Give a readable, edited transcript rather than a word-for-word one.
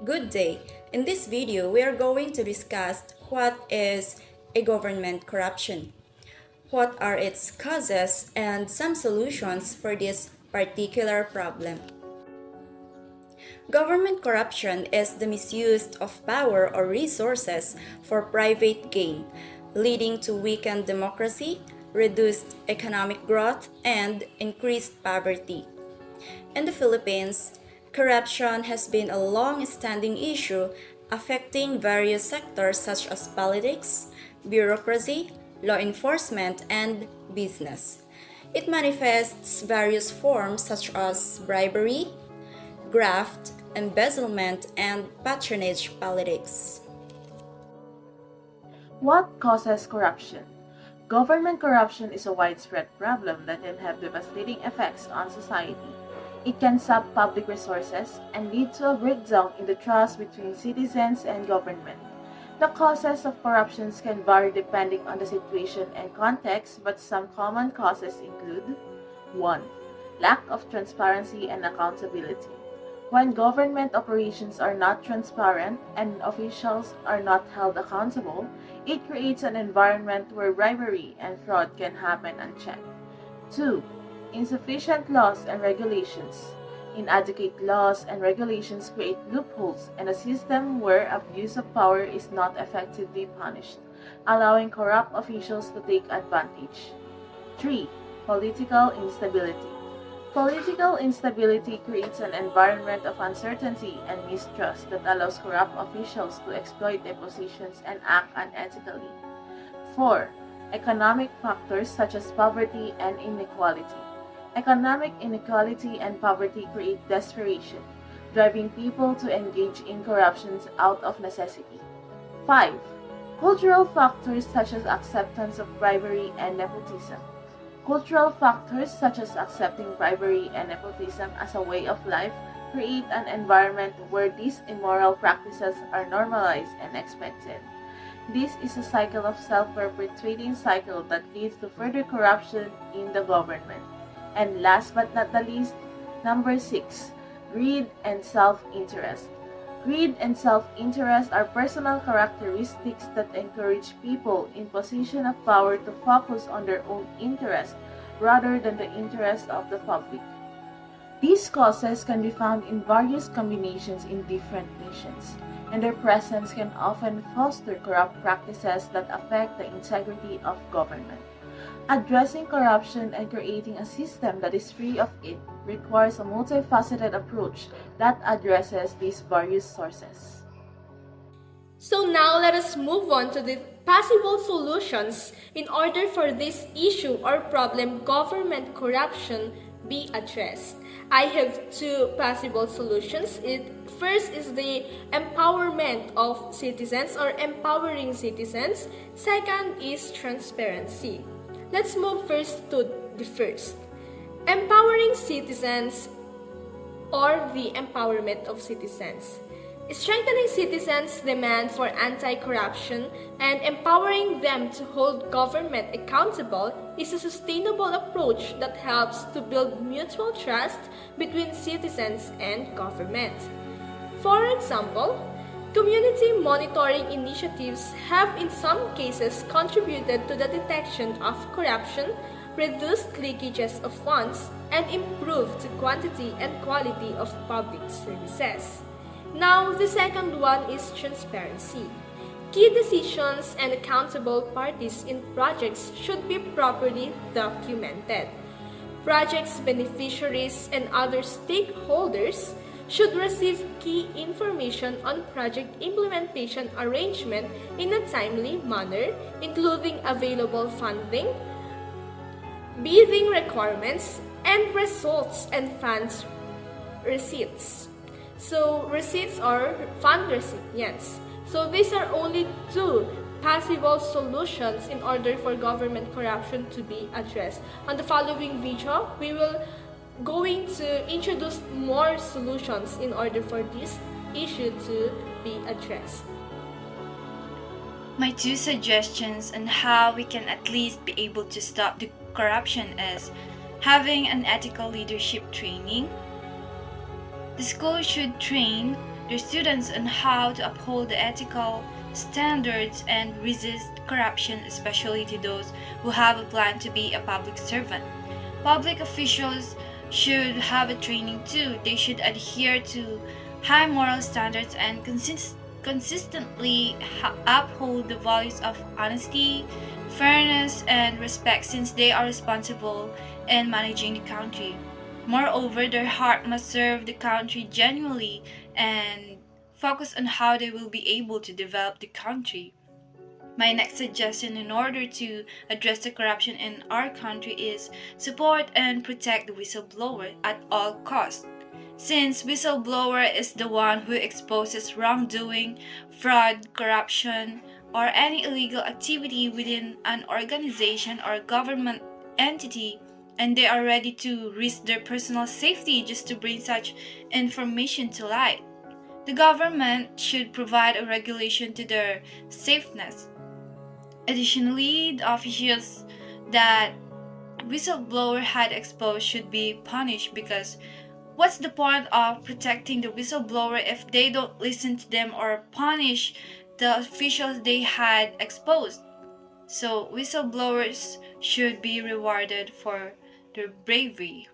Good day. In this video, we are going to discuss what is a government corruption, what are its causes, and some solutions for this particular problem. Government corruption is the misuse of power or resources for private gain, leading to weakened democracy, reduced economic growth, and increased poverty. In the Philippines, corruption has been a long-standing issue affecting various sectors such as politics, bureaucracy, law enforcement, and business. It manifests various forms such as bribery, graft, embezzlement, and patronage politics. What causes corruption? Government corruption is a widespread problem that can have devastating effects on society. It can sap public resources and lead to a breakdown in the trust between citizens and government. The causes of corruption can vary depending on the situation and context, but some common causes include 1. Lack of transparency and accountability. When government operations are not transparent and officials are not held accountable, it creates an environment where bribery and fraud can happen unchecked. 2. Insufficient laws and regulations. Inadequate laws and regulations create loopholes and a system where abuse of power is not effectively punished, allowing corrupt officials to take advantage. 3. Political instability. Political instability creates an environment of uncertainty and mistrust that allows corrupt officials to exploit their positions and act unethically. 4. Economic factors such as poverty and inequality. Economic inequality and poverty create desperation, driving people to engage in corruptions out of necessity. 5. Cultural factors such as acceptance of bribery and nepotism. Cultural factors such as accepting bribery and nepotism as a way of life create an environment where these immoral practices are normalized and expected. This is a cycle of self-perpetuating cycle that leads to further corruption in the government. And last but not the least, number 6, greed and self-interest. Greed and self-interest are personal characteristics that encourage people in position of power to focus on their own interest rather than the interest of the public. These causes can be found in various combinations in different nations, and their presence can often foster corrupt practices that affect the integrity of government. Addressing corruption and creating a system that is free of it requires a multifaceted approach that addresses these various sources. So now let us move on to the possible solutions in order for this issue or problem government corruption be addressed. I have two possible solutions. First is the empowerment of citizens or empowering citizens. Second is transparency. Let's move first to the first. Empowering citizens or the empowerment of citizens. Strengthening citizens' demand for anti-corruption and empowering them to hold government accountable is a sustainable approach that helps to build mutual trust between citizens and government. For example, community monitoring initiatives have in some cases contributed to the detection of corruption, reduced leakages of funds, and improved the quantity and quality of public services. Now, the second one is transparency. Key decisions and accountable parties in projects should be properly documented. Projects beneficiaries and other stakeholders should receive key information on project implementation arrangement in a timely manner, including available funding, bidding requirements, and results and funds receipts. So receipts or fund recipients. So these are only two possible solutions in order for government corruption to be addressed. On the following video, we will going to introduce more solutions in order for this issue to be addressed. My two suggestions on how we can at least be able to stop the corruption is having an ethical leadership training. The school should train their students on how to uphold the ethical standards and resist corruption, especially to those who have a plan to be a public servant. Public officials should have a training too. They should adhere to high moral standards and consistently uphold the values of honesty, fairness, and respect since they are responsible in managing the country. Moreover, their heart must serve the country genuinely and focus on how they will be able to develop the country. My next suggestion in order to address the corruption in our country is support and protect the whistleblower at all costs. Since whistleblower is the one who exposes wrongdoing, fraud, corruption, or any illegal activity within an organization or government entity, and they are ready to risk their personal safety just to bring such information to light. The government should provide a regulation to their safeness. Additionally, the officials that whistleblower had exposed should be punished because what's the point of protecting the whistleblower if they don't listen to them or punish the officials they had exposed? So whistleblowers should be rewarded for their bravery.